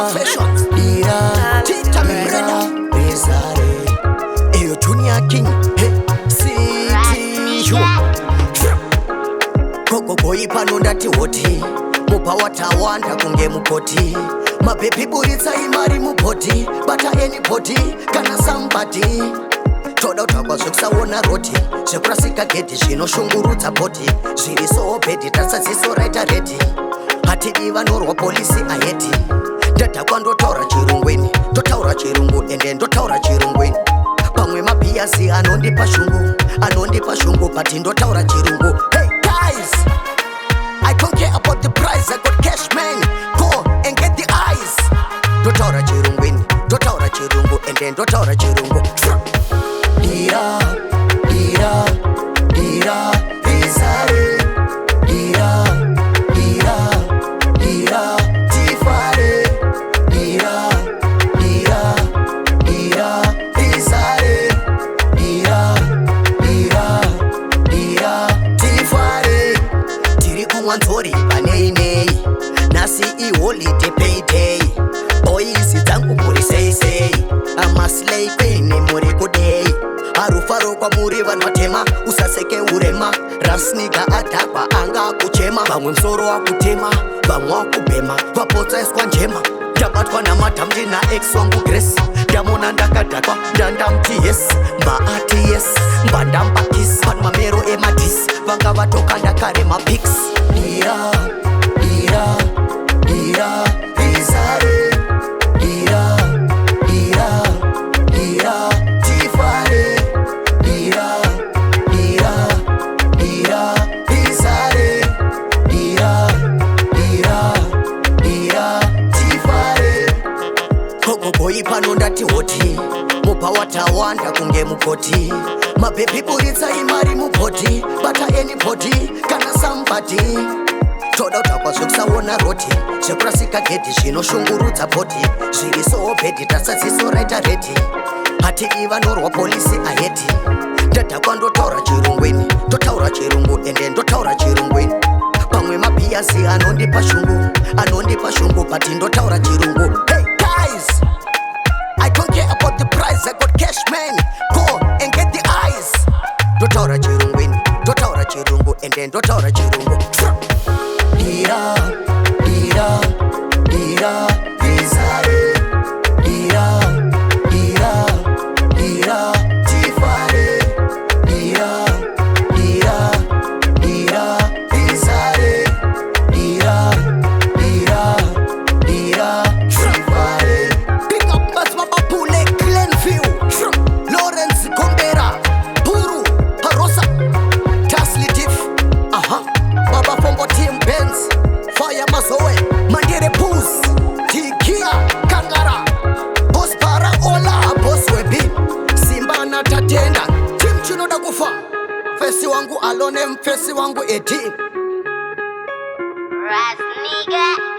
Fashions Tita Mirena Bizarre Eyo Junior King City Koko koi pano ndati hoti Mupa watawanda kunge mukoti Mapepi buritsa imari mupoti Bata anybody kana somebody Toda utakwa zvekusaona roti Zvekurasika gedi zvinoshungurudza poti Zviri so bedi tasadziso raita redi Hatidi vanorwa polisi aheti Ndadhakwa ndotaura chirungweni Totaura chirungu ende ndotaura chirungweni Pamwe mapiasi anondipa shungu But ndotaura chirungu Hey guys, I don't care about the price, I got cash man. Go and get the eyes. Ndotaura chirungweni, ndotaura chirungu ende ndotaura chirungu. Dira, dira, dira, bizarre. Dira, dira, dira, tifare. Dira, dira, dira, bizarre. Dira, dira, dira, tifare. Tiri kumwanzori panei nei. Nasi I holiday payday. Boys dzangu muri sei. Amaslay queen muri kudei. Arufaro kwa muri vanwatema usaseke urema rasniga adakwa anga kuchema vamwe msoro wakutema vamwe wakubhema vapotsa iswa njema ndabatwa namadhamdi naex wangu Grace ndamona ndakadhakwa ndandamti yes mbaati yes mbandamba kiss vanhu mamero emadis vanga vatoka ndakare mapics dira dira dira bizarre dira dira dira tifare dira dira dira bizarre dira dira dira tifare koko boy pano ndati hoti mupa watawanda kunge mukoti mapepi buritsa imari mupoti bata anybody kana somebody Toda utakwa zvekusaona roti Zvekurasika gedi zvinoshungurudza poti Zviri so bedi tasadziso raita redi Hatidi vanorwa polisi aheti Ndadhakwa ndotaura chirungweni Ndotaura chirungu ende ndotaura chirungweni Pamwe mapiasi anondipa shungu But ndotaura chirungu Hey guys, I don't care about the price, I got cash man. Go and get the eyes. Ndotaura chirungweni Ndotaura chirungu ende ndotaura chirungu Dira, dira, dira, bizarre. Dira, dira, dira, tifare. Dira, dira, dira, bizarre. Dira, dira, dira, tifare. Pick up Basma Bapule, Glenview, Lawrence Gombera, Puru, Parosa, Tasli Tiff, Baba Fongo Team Benz, Fire Masowe, Mandere Boost, Tikia, Kangara, Boss Para Ola, Boss Webi, Simba na Tatenda, Team Chinoda Kufa, Fesi wangu Alone, Fesi wangu Eti. Ras nigga.